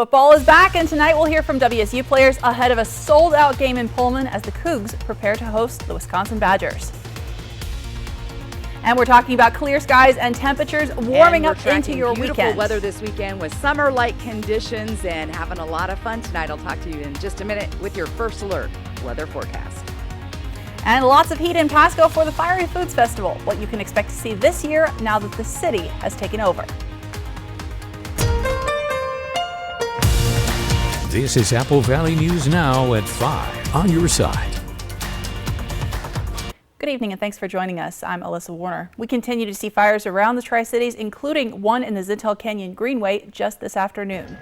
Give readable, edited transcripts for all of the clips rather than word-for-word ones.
Football is back, and tonight we'll hear from WSU players ahead of a sold-out game in Pullman as the Cougs prepare to host the Wisconsin Badgers. And we're talking about clear skies and temperatures warming up into your beautiful weekend. Weather this weekend with summer-like conditions and having a lot of fun tonight. I'll talk to you in just a minute with your first alert weather forecast. And lots of heat in Pasco for the Fiery Foods Festival. What you can expect to see this year now that the city has taken over. This is Apple Valley News Now at 5 on your side. Good evening and thanks for joining us. I'm Alyssa Warner. We continue to see fires around the Tri-Cities, including one in the Zintel Canyon Greenway just this afternoon.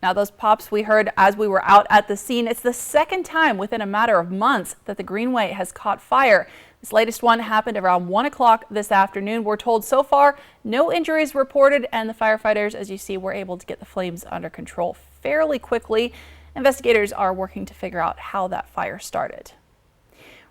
Now, those pops we heard as we were out at the scene, it's the second time within a matter of months that the Greenway has caught fire. This latest one happened around 1 o'clock this afternoon. We're told so far no injuries reported, and the firefighters, as you see, were able to get the flames under control fairly quickly. Investigators are working to figure out how that fire started.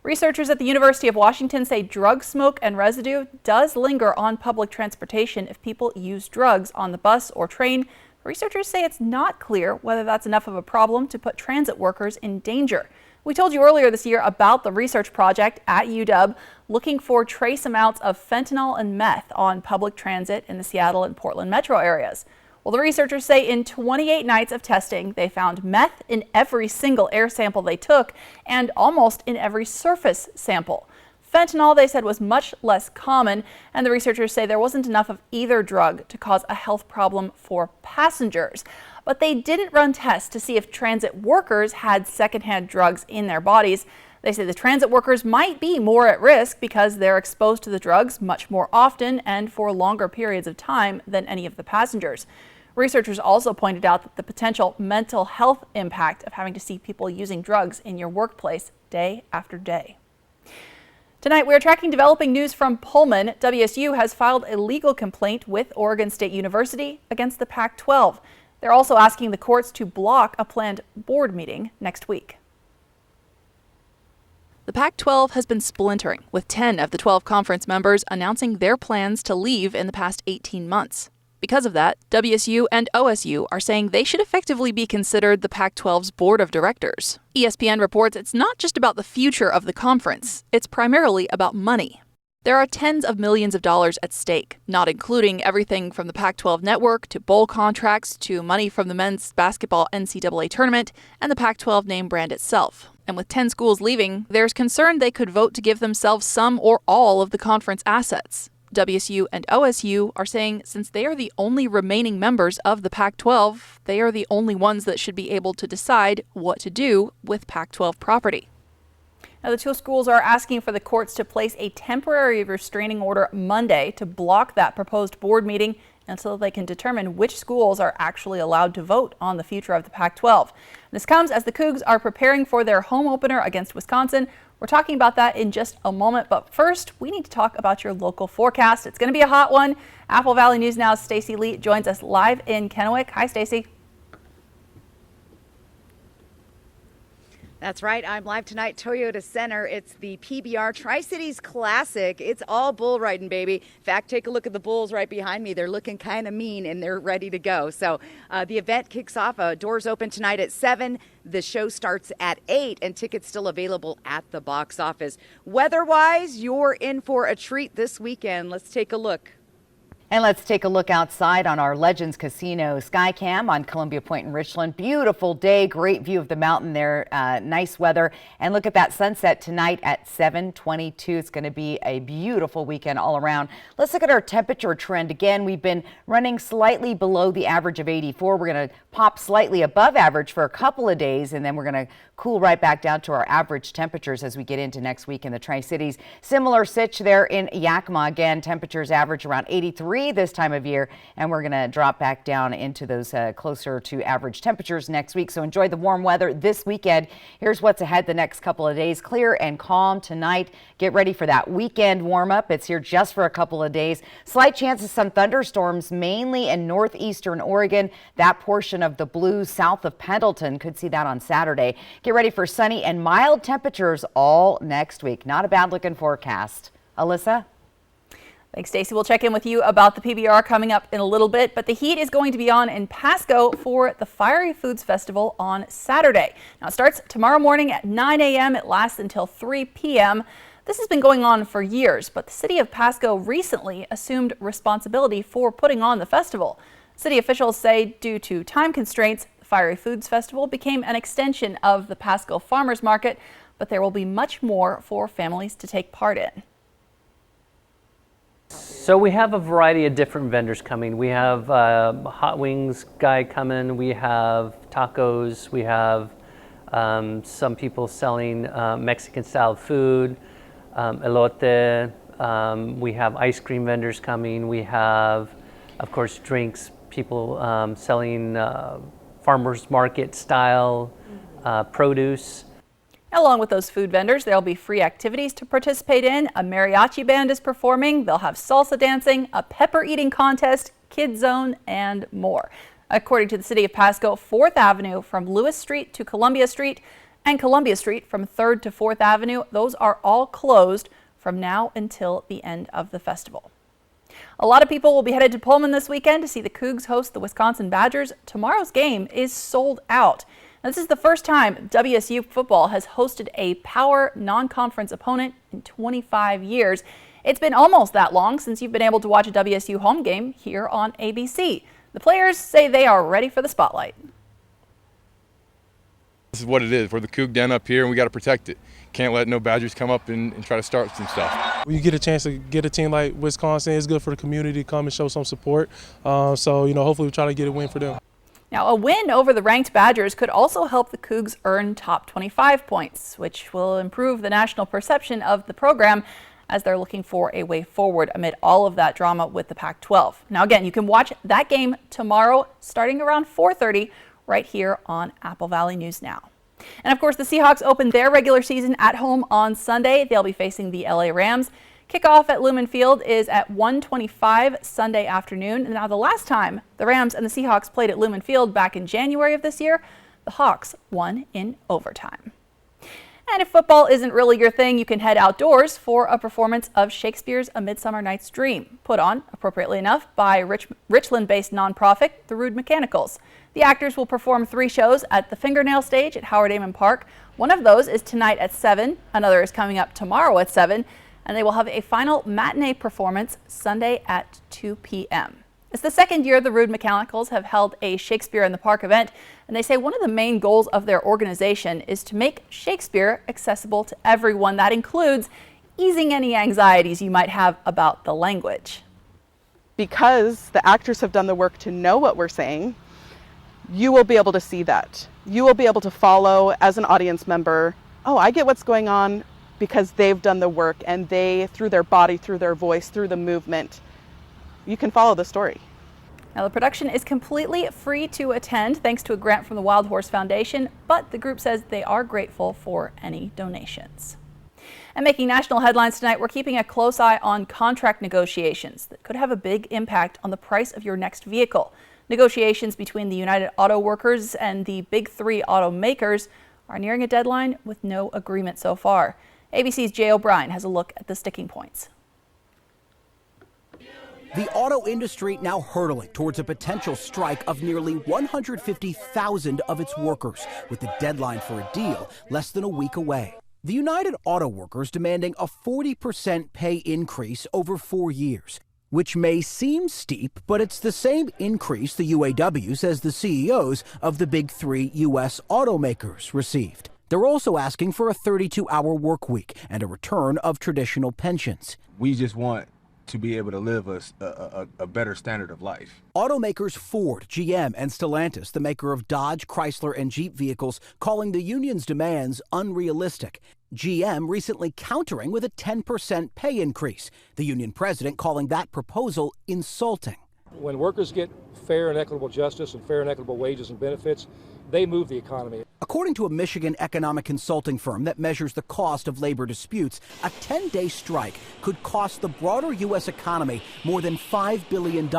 Researchers at the University of Washington say drug smoke and residue does linger on public transportation if people use drugs on the bus or train. Researchers say it's not clear whether that's enough of a problem to put transit workers in danger. We told you earlier this year about the research project at UW looking for trace amounts of fentanyl and meth on public transit in the Seattle and Portland metro areas. Well, the researchers say in 28 nights of testing, they found meth in every single air sample they took and almost in every surface sample. Fentanyl, they said, was much less common, and the researchers say there wasn't enough of either drug to cause a health problem for passengers. But they didn't run tests to see if transit workers had secondhand drugs in their bodies. They say the transit workers might be more at risk because they're exposed to the drugs much more often and for longer periods of time than any of the passengers. Researchers also pointed out that the potential mental health impact of having to see people using drugs in your workplace day after day. Tonight, we're tracking developing news from Pullman. WSU has filed a legal complaint with Oregon State University against the Pac-12. They're also asking the courts to block a planned board meeting next week. The Pac-12 has been splintering, with 10 of the 12 conference members announcing their plans to leave in the past 18 months. Because of that, WSU and OSU are saying they should effectively be considered the Pac-12's board of directors. ESPN reports it's not just about the future of the conference, it's primarily about money. There are tens of millions of dollars at stake, not including everything from the Pac-12 network to bowl contracts to money from the men's basketball NCAA tournament and the Pac-12 name brand itself. And with 10 schools leaving, there's concern they could vote to give themselves some or all of the conference assets. WSU and OSU are saying since they are the only remaining members of the Pac-12, they are the only ones that should be able to decide what to do with Pac-12 property. Now, the two schools are asking for the courts to place a temporary restraining order Monday to block that proposed board meeting until they can determine which schools are actually allowed to vote on the future of the Pac-12. This comes as the Cougs are preparing for their home opener against Wisconsin. We're talking about that in just a moment, but first we need to talk about your local forecast. It's going to be a hot one. Apple Valley News Now's Stacy Lee joins us live in Kennewick. Hi, Stacy. That's right. I'm live tonight, Toyota Center. It's the PBR Tri-Cities Classic. It's all bull riding, baby. In fact, take a look at the bulls right behind me. They're looking kind of mean and they're ready to go. So the event kicks off. Doors open tonight at 7. The show starts at 8 and tickets still available at the box office. Weather-wise, you're in for a treat this weekend. Let's take a look. And let's take a look outside on our Legends Casino Skycam on Columbia Point in Richland. Beautiful day, great view of the mountain there, nice weather. And look at that sunset tonight at 7:22. It's going to be a beautiful weekend all around. Let's look at our temperature trend. Again, we've been running slightly below the average of 84. We're going to pop slightly above average for a couple of days, and then we're going to cool right back down to our average temperatures as we get into next week in the Tri-Cities. Similar sitch there in Yakima. Again, temperatures average around 83 this time of year, and we're going to drop back down into those closer to average temperatures next week. So enjoy the warm weather this weekend. Here's what's ahead the next couple of days. Clear and calm tonight. Get ready for that weekend warm up. It's here just for a couple of days. Slight chance of some thunderstorms, mainly in northeastern Oregon. That portion of the Blues south of Pendleton could see that on Saturday. Get ready for sunny and mild temperatures all next week. Not a bad looking forecast. Alyssa? Thanks, Stacey. We'll check in with you about the PBR coming up in a little bit, but the heat is going to be on in Pasco for the Fiery Foods Festival on Saturday. Now, it starts tomorrow morning at 9 a.m. It lasts until 3 p.m. This has been going on for years, but the city of Pasco recently assumed responsibility for putting on the festival. City officials say due to time constraints, the Fiery Foods Festival became an extension of the Pasco Farmers Market, but there will be much more for families to take part in. So we have a variety of different vendors coming. We have hot wings guy coming, we have tacos, we have some people selling Mexican style food, elote, we have ice cream vendors coming, we have, of course, drinks, people selling farmers market style produce. Along with those food vendors, there'll be free activities to participate in. A mariachi band is performing. They'll have salsa dancing, a pepper eating contest, kids zone, and more. According to the city of Pasco, 4th Avenue from Lewis Street to Columbia Street and Columbia Street from 3rd to 4th Avenue, those are all closed from now until the end of the festival. A lot of people will be headed to Pullman this weekend to see the Cougs host the Wisconsin Badgers. Tomorrow's game is sold out. Now, this is the first time WSU football has hosted a power non-conference opponent in 25 years. It's been almost that long since you've been able to watch a WSU home game here on ABC. The players say they are ready for the spotlight. This is what it is. We're the Coug Den up here, and we got to protect it. Can't let no Badgers come up and try to start some stuff. When you get a chance to get a team like Wisconsin, it's good for the community to come and show some support. So, hopefully we try to get a win for them. Now, a win over the ranked Badgers could also help the Cougs earn top 25 points, which will improve the national perception of the program as they're looking for a way forward amid all of that drama with the Pac-12. Now, again, you can watch that game tomorrow starting around 4:30 right here on Apple Valley News Now. And of course, the Seahawks open their regular season at home on Sunday. They'll be facing the LA Rams. Kickoff at Lumen Field is at 1:25 Sunday afternoon. And now, the last time the Rams and the Seahawks played at Lumen Field back in January of this year, the Hawks won in overtime. And if football isn't really your thing, you can head outdoors for a performance of Shakespeare's A Midsummer Night's Dream, put on, appropriately enough, by Richland-based nonprofit The Rude Mechanicals. The actors will perform 3 shows at the Fingernail Stage at Howard Amon Park. One of those is tonight at 7, another is coming up tomorrow at 7, and they will have a final matinee performance Sunday at 2 p.m. It's the second year the Rude Mechanicals have held a Shakespeare in the Park event, and they say one of the main goals of their organization is to make Shakespeare accessible to everyone. That includes easing any anxieties you might have about the language. Because the actors have done the work to know what we're saying, you will be able to see that. You will be able to follow as an audience member, oh, I get what's going on because they've done the work, and they, through their body, through their voice, through the movement, you can follow the story. Now, the production is completely free to attend thanks to a grant from the Wild Horse Foundation, but the group says they are grateful for any donations. And making national headlines tonight, we're keeping a close eye on contract negotiations that could have a big impact on the price of your next vehicle. Negotiations between the United Auto Workers and the Big 3 automakers are nearing a deadline with no agreement so far. ABC's Jay O'Brien has a look at the sticking points. The auto industry now hurtling towards a potential strike of nearly 150,000 of its workers, with the deadline for a deal less than a week away. The United Auto Workers demanding a 40% pay increase over 4 years, which may seem steep, but it's the same increase the UAW says the CEOs of the Big 3 U.S. automakers received. They're also asking for a 32-hour work week and a return of traditional pensions. We just want to be able to live a better standard of life. Automakers Ford, GM, and Stellantis, the maker of Dodge, Chrysler, and Jeep vehicles, calling the union's demands unrealistic. GM recently countering with a 10% pay increase. The union president calling that proposal insulting. When workers get fair and equitable justice and fair and equitable wages and benefits, they move the economy. According to a Michigan economic consulting firm that measures the cost of labor disputes, a 10-day strike could cost the broader U.S. economy more than $5 billion,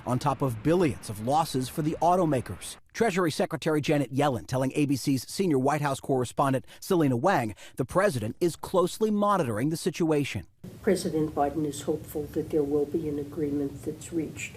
on top of billions of losses for the automakers. Treasury Secretary Janet Yellen telling ABC's senior White House correspondent Selena Wang the president is closely monitoring the situation. President Biden is hopeful that there will be an agreement that's reached.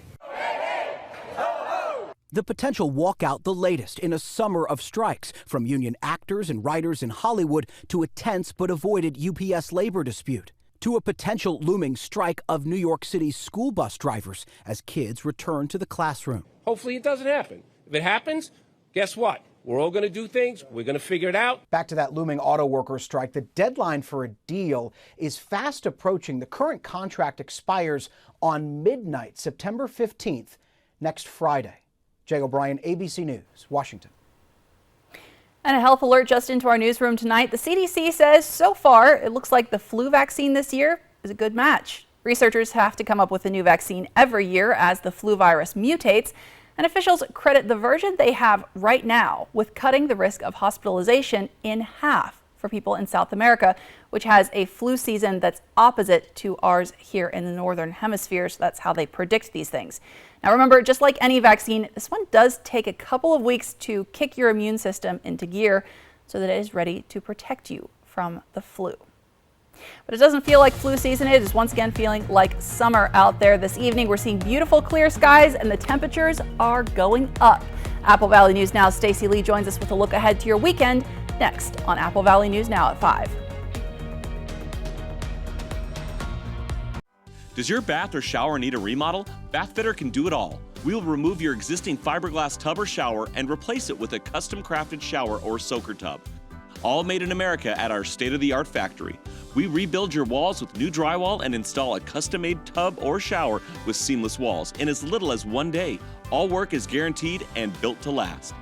The potential walkout, the latest in a summer of strikes, from union actors and writers in Hollywood to a tense but avoided UPS labor dispute, to a potential looming strike of New York City's school bus drivers as kids return to the classroom. Hopefully it doesn't happen. If it happens, guess what? We're all going to do things. We're going to figure it out. Back to that looming auto workers strike. The deadline for a deal is fast approaching. The current contract expires on midnight, September 15th, next Friday. Jay O'Brien, ABC News, Washington. And a health alert just into our newsroom tonight. The CDC says so far it looks like the flu vaccine this year is a good match. Researchers have to come up with a new vaccine every year as the flu virus mutates, and officials credit the version they have right now with cutting the risk of hospitalization in half for people in South America, which has a flu season that's opposite to ours here in the Northern Hemisphere. So that's how they predict these things. Now remember, just like any vaccine, this one does take a couple of weeks to kick your immune system into gear so that it is ready to protect you from the flu. But it doesn't feel like flu season. It is once again feeling like summer out there. This evening we're seeing beautiful clear skies and the temperatures are going up. Apple Valley News Now's Stacey Lee joins us with a look ahead to your weekend next on Apple Valley News Now at 5. Does your bath or shower need a remodel? Bathfitter can do it all. We will remove your existing fiberglass tub or shower and replace it with a custom crafted shower or soaker tub. All made in America at our state-of-the-art factory. We rebuild your walls with new drywall and install a custom-made tub or shower with seamless walls in as little as 1 day. All work is guaranteed and built to last.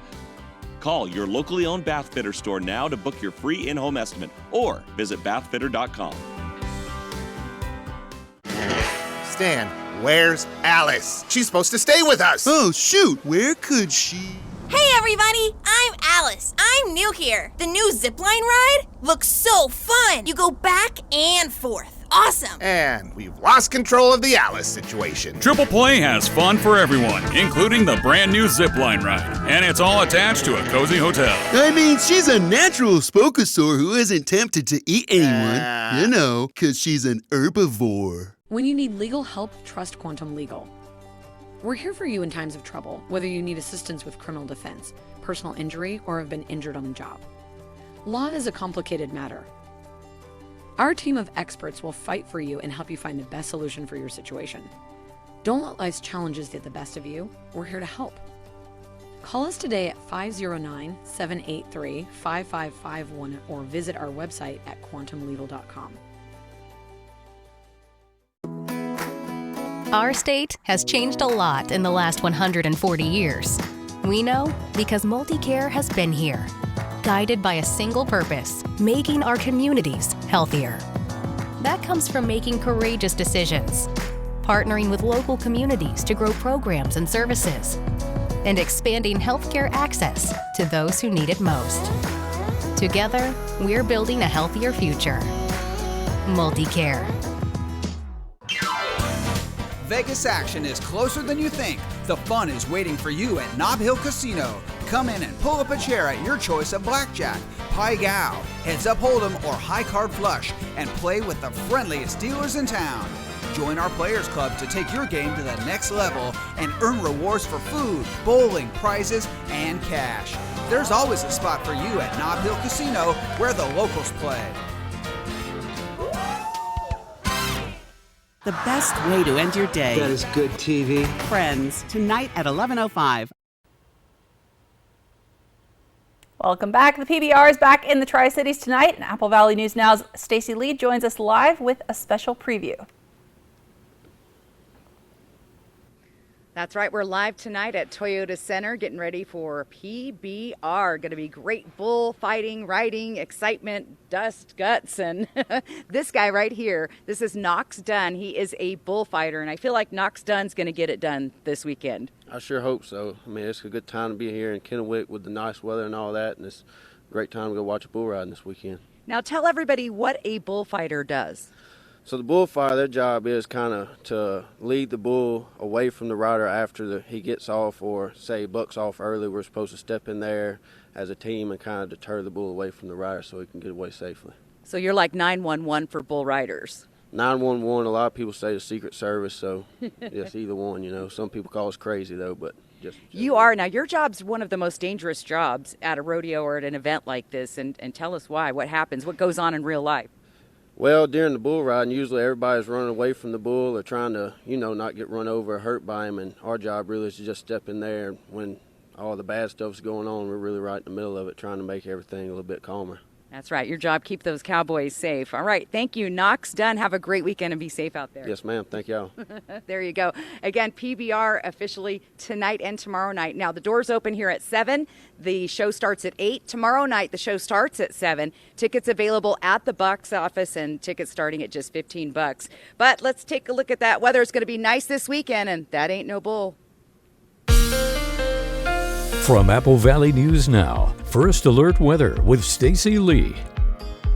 Call your locally owned Bathfitter store now to book your free in-home estimate or visit bathfitter.com. Stan, where's Alice? She's supposed to stay with us. Oh, shoot. Where could she? Hey, everybody. I'm Alice. I'm new here. The new zipline ride looks so fun. You go back and forth. Awesome. And we've lost control of the Alice situation. Triple Play has fun for everyone, including the brand new zipline ride. And it's all attached to a cozy hotel. I mean, she's a natural spokosaur who isn't tempted to eat anyone. You know, because she's an herbivore. When you need legal help, trust Quantum Legal. We're here for you in times of trouble, whether you need assistance with criminal defense, personal injury, or have been injured on the job. Law is a complicated matter. Our team of experts will fight for you and help you find the best solution for your situation. Don't let life's challenges get the best of you. We're here to help. Call us today at 509-783-5551 or visit our website at quantumlegal.com. Our state has changed a lot in the last 140 years. We know because MultiCare has been here, guided by a single purpose, making our communities healthier. That comes from making courageous decisions, partnering with local communities to grow programs and services, and expanding healthcare access to those who need it most. Together, we're building a healthier future. MultiCare. Vegas action is closer than you think. The fun is waiting for you at Nob Hill Casino. Come in and pull up a chair at your choice of blackjack, pai gow, heads up hold'em, or high card flush, and play with the friendliest dealers in town. Join our Players Club to take your game to the next level and earn rewards for food, bowling, prizes, and cash. There's always a spot for you at Nob Hill Casino where the locals play. The best way to end your day. That is good TV. Friends, tonight at 11:05. Welcome back. The PBR is back in the Tri-Cities tonight, and Apple Valley News Now's Stacey Lee joins us live with a special preview. That's right. We're live tonight at Toyota Center getting ready for PBR. Going to be great bullfighting, riding, excitement, dust, guts, and this guy right here. This is Knox Dunn. He is a bullfighter, and I feel like Knox Dunn's going to get it done this weekend. I sure hope so. I mean, it's a good time to be here in Kennewick with the nice weather and all that, and it's a great time to go watch a bull riding this weekend. Now tell everybody what a bullfighter does. So the bullfighter, their job is kind of to lead the bull away from the rider after he gets off, or say he bucks off early. We're supposed to step in there as a team and kind of deter the bull away from the rider so he can get away safely. So you're like 911 for bull riders. 911, a lot of people say the Secret Service, so yes, either one, you know. Some people call us crazy, though, but just. You are. Now, your job's one of the most dangerous jobs at a rodeo or at an event like this, and tell us why. What happens? What goes on in real life? Well, during the bull riding, usually everybody's running away from the bull or trying to, you know, not get run over or hurt by him, and our job really is to just step in there when all the bad stuff's going on. We're really right in the middle of it, trying to make everything a little bit calmer. That's right. Your job, keep those cowboys safe. All right. Thank you. Knox done. Have a great weekend and be safe out there. Yes, ma'am. Thank y'all. There you go. Again, PBR officially tonight and tomorrow night. Now, the doors open here at 7. The show starts at 8. Tomorrow night, the show starts at 7. Tickets available at the box office and tickets starting at just $15. But let's take a look at that weather. It's going to be nice this weekend, and that ain't no bull. From Apple Valley News Now, First Alert Weather with Stacy Lee.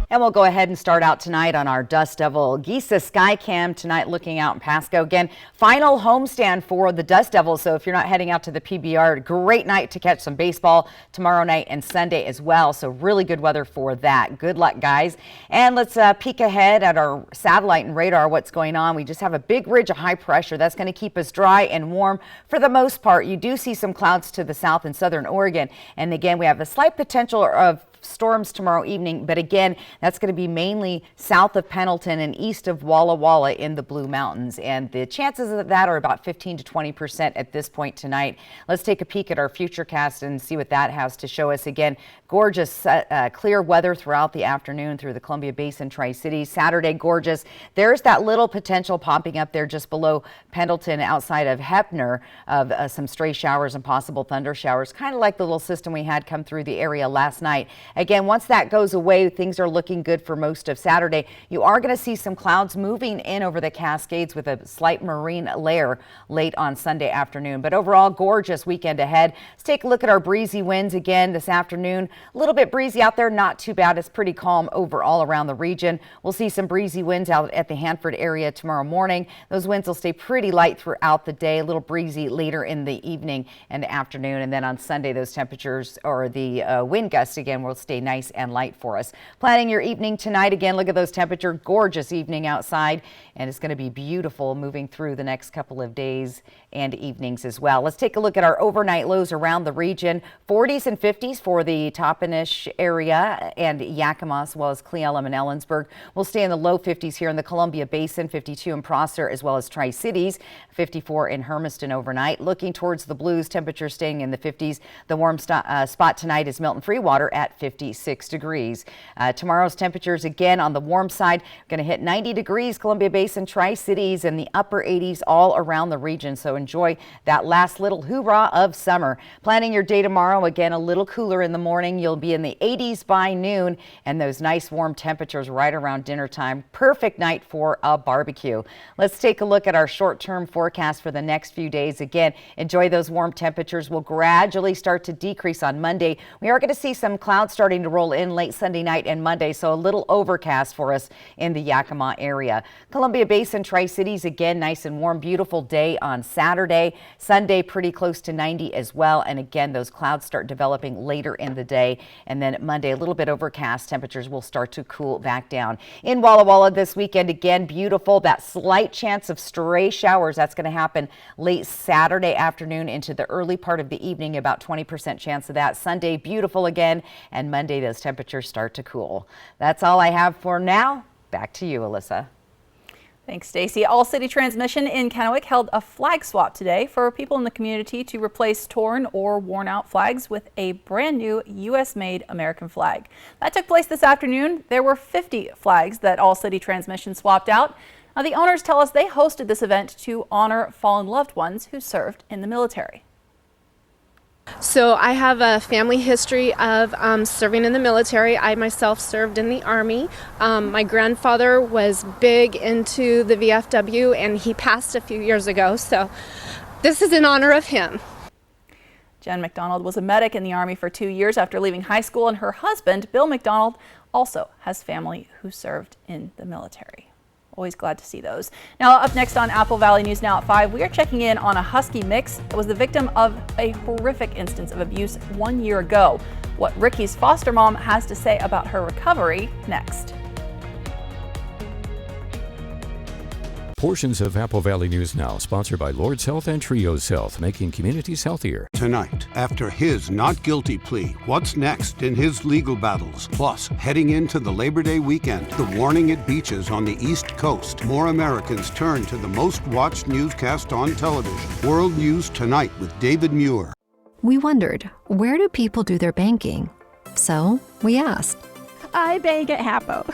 And we'll go ahead and start out tonight on our Dust Devil Giza Skycam tonight, looking out in Pasco. Again, final homestand for the Dust Devils. So if you're not heading out to the PBR, great night to catch some baseball tomorrow night and Sunday as well. So really good weather for that. Good luck, guys. And let's peek ahead at our satellite and radar, what's going on. We just have a big ridge of high pressure. That's going to keep us dry and warm for the most part. You do see some clouds to the south in southern Oregon. And again, we have a slight potential of storms tomorrow evening, but again, that's going to be mainly south of Pendleton and east of Walla Walla in the Blue Mountains, and the chances of that are about 15 to 20% at this point tonight. Let's take a peek at our futurecast and see what that has to show us. Again, gorgeous clear weather throughout the afternoon through the Columbia Basin, Tri-Cities. Saturday, gorgeous. There's that little potential popping up there just below Pendleton outside of Heppner of some stray showers and possible thunder showers, kind of like the little system we had come through the area last night. Again, once that goes away, things are looking good for most of Saturday. You are going to see some clouds moving in over the Cascades with a slight marine layer late on Sunday afternoon. But overall, gorgeous weekend ahead. Let's take a look at our breezy winds again this afternoon. A little bit breezy out there, not too bad. It's pretty calm overall around the region. We'll see some breezy winds out at the Hanford area tomorrow morning. Those winds will stay pretty light throughout the day, a little breezy later in the evening and afternoon. And then on Sunday, those temperatures or the wind gusts again will stay nice and light for us. Planning your evening tonight. Again, look at those temperatures. Gorgeous evening outside, and it's going to be beautiful moving through the next couple of days and evenings as well. Let's take a look at our overnight lows around the region. 40s and 50s for the Toppenish area and Yakima, as well as Cle Elum and Ellensburg. We'll stay in the low 50s here in the Columbia Basin, 52 in Prosser, as well as Tri-Cities, 54 in Hermiston overnight. Looking towards the blues, temperatures staying in the 50s. The warm spot tonight is Milton Freewater at 56 degrees. Tomorrow's temperatures again on the warm side, going to hit 90 degrees, Columbia Basin, Tri-Cities, and the upper 80s all around the region. So enjoy that last little hoorah of summer. Planning your day tomorrow, again, a little cooler in the morning. You'll be in the 80s by noon, and those nice warm temperatures right around dinner time. Perfect night for a barbecue. Let's take a look at our short-term forecast for the next few days. Again, enjoy those warm temperatures. Will gradually start to decrease on Monday. We are going to see some clouds starting to roll in late Sunday night and Monday, so a little overcast for us in the Yakima area. Columbia Basin, Tri-Cities, again, nice and warm, beautiful day on Saturday. Sunday, pretty close to 90 as well, and again, those clouds start developing later in the day, and then Monday, a little bit overcast. Temperatures will start to cool back down. In Walla Walla this weekend, again, beautiful. That slight chance of stray showers, that's going to happen late Saturday afternoon into the early part of the evening, about 20% chance of that. Sunday, beautiful again, and Monday, those temperatures start to cool. That's all I have for now. Back to you, Alyssa. Thanks, Stacy. All City Transmission in Kennewick held a flag swap today for people in the community to replace torn or worn out flags with a brand new U.S.-made American flag. That took place this afternoon. There were 50 flags that All City Transmission swapped out. Now, the owners tell us they hosted this event to honor fallen loved ones who served in the military. So I have a family history of serving in the military. I myself served in the Army. My grandfather was big into the VFW, and he passed a few years ago, so this is in honor of him. Jen McDonald was a medic in the Army for 2 years after leaving high school, and her husband, Bill McDonald, also has family who served in the military. Always glad to see those. Now, up next on Apple Valley News Now at 5, we are checking in on a husky mix that was the victim of a horrific instance of abuse 1 year ago. What Ricky's foster mom has to say about her recovery next. Portions of Apple Valley News Now, sponsored by Lord's Health and Trios Health, making communities healthier. Tonight, after his not guilty plea, what's next in his legal battles? Plus, heading into the Labor Day weekend, the warning at beaches on the East Coast. More Americans turn to the most watched newscast on television. World News Tonight with David Muir. We wondered, where do people do their banking? So we asked. I bank at Hapo.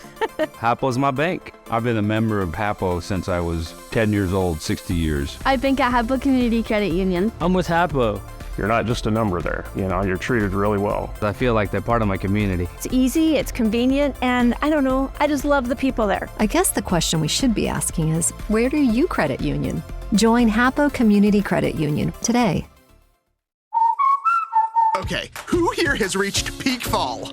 Hapo's my bank. I've been a member of Hapo since I was 10 years old, 60 years. I bank at Hapo Community Credit Union. I'm with Hapo. You're not just a number there. You're treated really well. I feel like they're part of my community. It's easy, it's convenient, and I don't know, I just love the people there. I guess the question we should be asking is, where do you credit union? Join Hapo Community Credit Union today. Okay, who here has reached peak fall?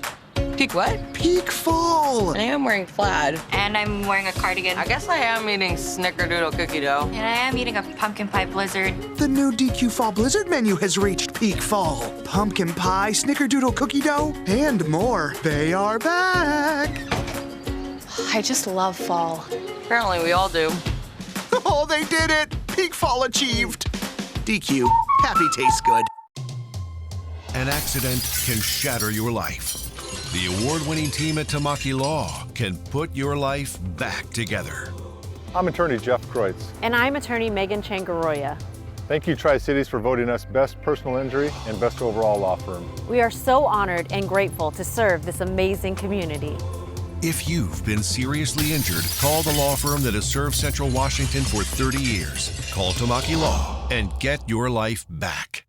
Peak what? Peak fall! I am wearing plaid. And I'm wearing a cardigan. I guess I am eating snickerdoodle cookie dough. And I am eating a pumpkin pie blizzard. The new DQ Fall Blizzard menu has reached peak fall. Pumpkin pie, snickerdoodle cookie dough, and more. They are back! I just love fall. Apparently we all do. Oh, they did it! Peak fall achieved! DQ, happy tastes good. An accident can shatter your life. The award-winning team at Tamaki Law can put your life back together. I'm attorney Jeff Kreutz. And I'm attorney Megan Changaroya. Thank you, Tri-Cities, for voting us Best Personal Injury and Best Overall Law Firm. We are so honored and grateful to serve this amazing community. If you've been seriously injured, call the law firm that has served Central Washington for 30 years. Call Tamaki Law and get your life back.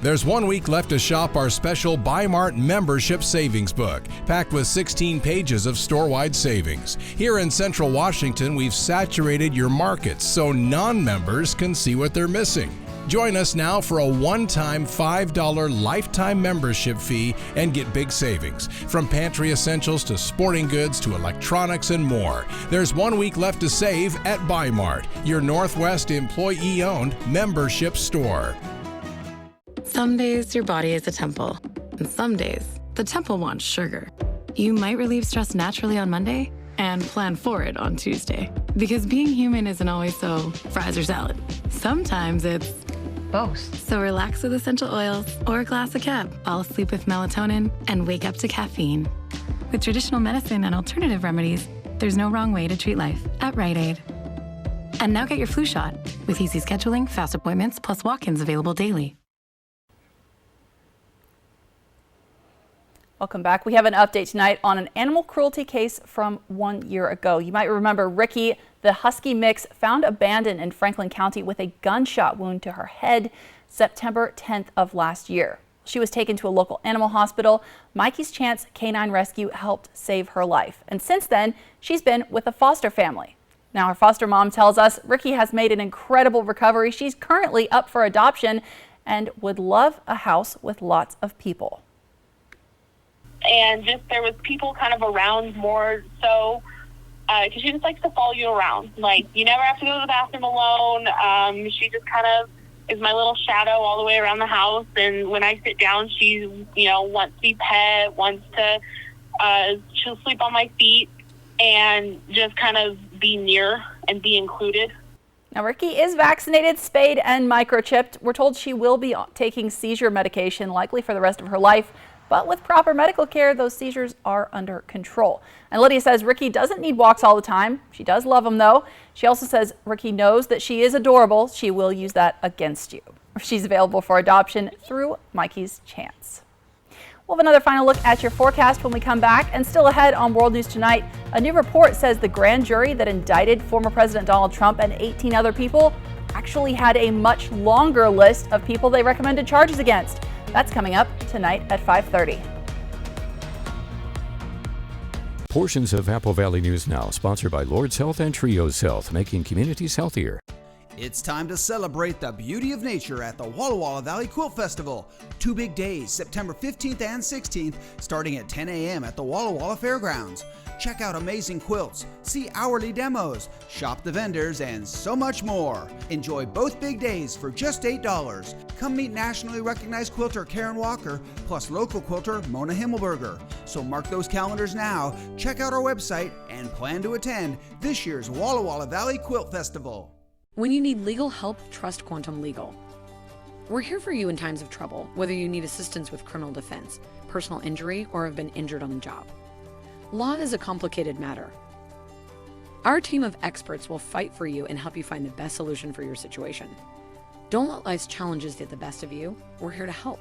There's 1 week left to shop our special Buy Mart membership savings book, packed with 16 pages of store-wide savings. Here in Central Washington, we've saturated your markets so non-members can see what they're missing. Join us now for a one-time $5 lifetime membership fee and get big savings. From pantry essentials to sporting goods to electronics and more. There's 1 week left to save at Buy Mart, your Northwest employee-owned membership store. Some days your body is a temple, and some days the temple wants sugar. You might relieve stress naturally on Monday and plan for it on Tuesday. Because being human isn't always so fries or salad. Sometimes it's both. So relax with essential oils or a glass of Cab. Fall asleep with melatonin and wake up to caffeine. With traditional medicine and alternative remedies, there's no wrong way to treat life at Rite Aid. And now get your flu shot with easy scheduling, fast appointments, plus walk-ins available daily. Welcome back. We have an update tonight on an animal cruelty case from 1 year ago. You might remember Ricky, the husky mix, found abandoned in Franklin County with a gunshot wound to her head September 10th of last year. She was taken to a local animal hospital. Mikey's Chance Canine Rescue helped save her life. And since then, she's been with a foster family. Now, her foster mom tells us Ricky has made an incredible recovery. She's currently up for adoption and would love a house with lots of people. And just there was people kind of around more so because she just likes to follow you around. Like, you never have to go to the bathroom alone. She just kind of is my little shadow all the way around the house. And when I sit down, she, wants to be pet, wants to, she'll sleep on my feet and just kind of be near and be included. Now, Ricky is vaccinated, spayed, and microchipped. We're told she will be taking seizure medication, likely for the rest of her life. But with proper medical care, those seizures are under control. And Lydia says Ricky doesn't need walks all the time. She does love them, though. She also says Ricky knows that she is adorable. She will use that against you. She's available for adoption through Mikey's Chance. We'll have another final look at your forecast when we come back. And still ahead on World News Tonight, a new report says the grand jury that indicted former President Donald Trump and 18 other people actually had a much longer list of people they recommended charges against. That's coming up tonight at 5:30. Portions of Apple Valley News Now, sponsored by Lord's Health and Trios Health, making communities healthier. It's time to celebrate the beauty of nature at the Walla Walla Valley Quilt Festival. 2 big days, September 15th and 16th, starting at 10 a.m. at the Walla Walla Fairgrounds. Check out amazing quilts, see hourly demos, shop the vendors, and so much more. Enjoy both big days for just $8. Come meet nationally recognized quilter Karen Walker, plus local quilter Mona Himmelberger. So mark those calendars now, check out our website, and plan to attend this year's Walla Walla Valley Quilt Festival. When you need legal help, trust Quantum Legal. We're here for you in times of trouble, whether you need assistance with criminal defense, personal injury, or have been injured on the job. Law is a complicated matter. Our team of experts will fight for you and help you find the best solution for your situation. Don't let life's challenges get the best of you. We're here to help.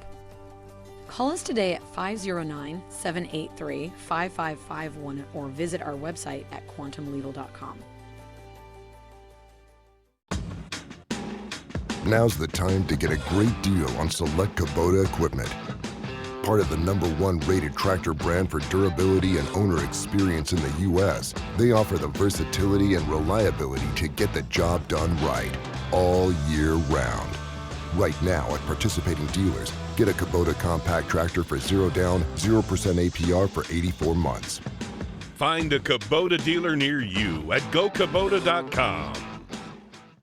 Call us today at 509-783-5551 or visit our website at quantumlegal.com. Now's the time to get a great deal on select Kubota equipment. Part of the #1 rated tractor brand for durability and owner experience in the U.S., they offer the versatility and reliability to get the job done right, all year round. Right now at participating dealers, get a Kubota compact tractor for 0 down, 0% APR for 84 months. Find a Kubota dealer near you at GoKubota.com.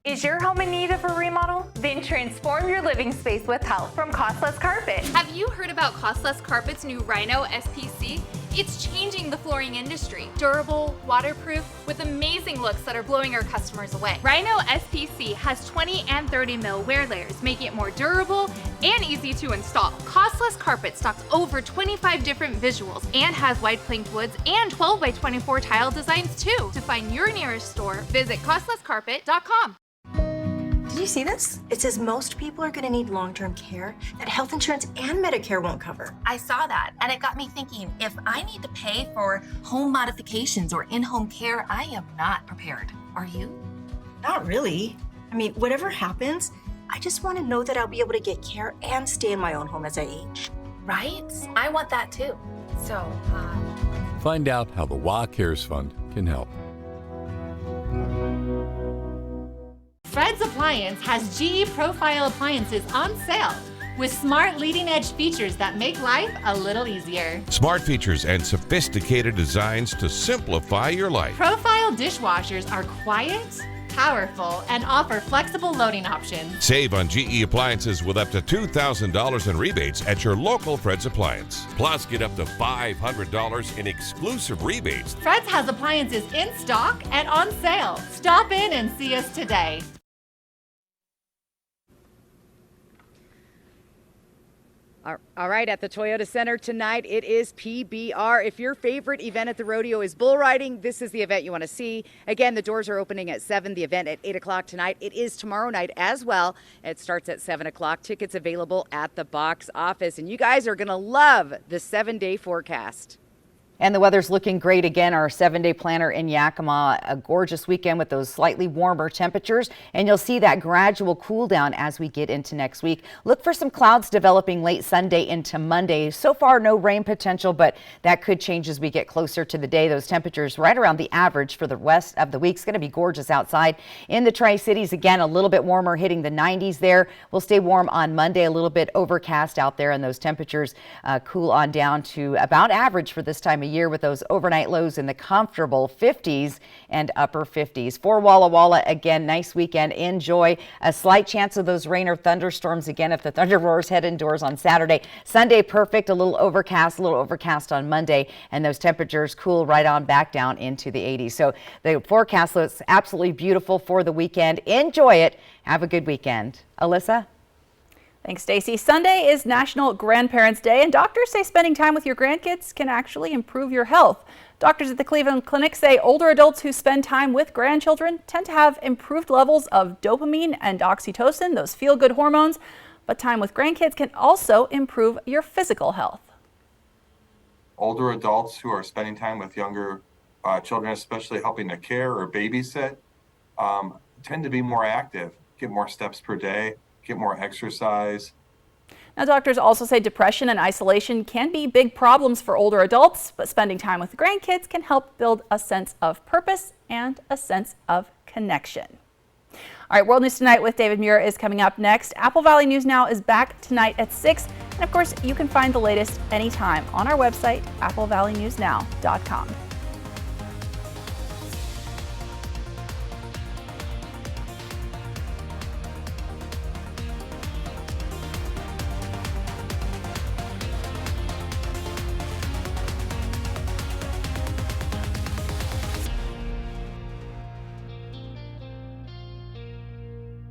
Is your home in need of a remodel? Then transform your living space with help from Costless Carpet. Have you heard about Costless Carpet's new Rhino SPC? It's changing the flooring industry. Durable, waterproof, with amazing looks that are blowing our customers away. Rhino SPC has 20 and 30 mil wear layers, making it more durable and easy to install. Costless Carpet stocks over 25 different visuals and has wide planked woods and 12 by 24 tile designs too. To find your nearest store, visit costlesscarpet.com. Did you see this? It says most people are going to need long-term care that health insurance and Medicare won't cover. I saw that, and it got me thinking, if I need to pay for home modifications or in-home care, I am not prepared. Are you? Not really. I mean, whatever happens, I just want to know that I'll be able to get care and stay in my own home as I age. Right? I want that too. So, Find out how the WA Cares Fund can help. Fred's Appliance has GE Profile appliances on sale with smart leading-edge features that make life a little easier. Smart features and sophisticated designs to simplify your life. Profile dishwashers are quiet, powerful, and offer flexible loading options. Save on GE appliances with up to $2,000 in rebates at your local Fred's Appliance. Plus, get up to $500 in exclusive rebates. Fred's has appliances in stock and on sale. Stop in and see us today. All right, at the Toyota Center tonight, it is PBR. If your favorite event at the rodeo is bull riding, this is the event you want to see. Again, the doors are opening at 7, the event at 8 o'clock tonight. It is tomorrow night as well. It starts at 7 o'clock. Tickets available at the box office. And you guys are going to love the 7-day forecast. And the weather's looking great again. Our 7-day planner in Yakima, a gorgeous weekend with those slightly warmer temperatures. And you'll see that gradual cool down as we get into next week. Look for some clouds developing late Sunday into Monday. So far, no rain potential, but that could change as we get closer to the day. Those temperatures right around the average for the rest of the week. It's going to be gorgeous outside. In the Tri-Cities, again, a little bit warmer, hitting the 90s there. We'll stay warm on Monday, a little bit overcast out there, and those temperatures cool on down to about average for this time of year, with those overnight lows in the comfortable 50s and upper 50s. For Walla Walla, again, nice weekend. Enjoy. A slight chance of those rain or thunderstorms again if the thunder roars head indoors on Saturday. Sunday, perfect. A little overcast on Monday, and those temperatures cool right on back down into the 80s. So the forecast looks absolutely beautiful for the weekend. Enjoy it. Have a good weekend. Alyssa? Thanks, Stacy. Sunday is National Grandparents' Day, and doctors say spending time with your grandkids can actually improve your health. Doctors at the Cleveland Clinic say older adults who spend time with grandchildren tend to have improved levels of dopamine and oxytocin, those feel-good hormones. But time with grandkids can also improve your physical health. Older adults who are spending time with younger children, especially helping to care or babysit, tend to be more active, get more steps per day, get more exercise. Now, doctors also say depression and isolation can be big problems for older adults, but spending time with grandkids can help build a sense of purpose and a sense of connection. All right, World News Tonight with David Muir is coming up next. Apple Valley News Now is back tonight at 6. And of course, you can find the latest anytime on our website, applvalleynewsnow.com.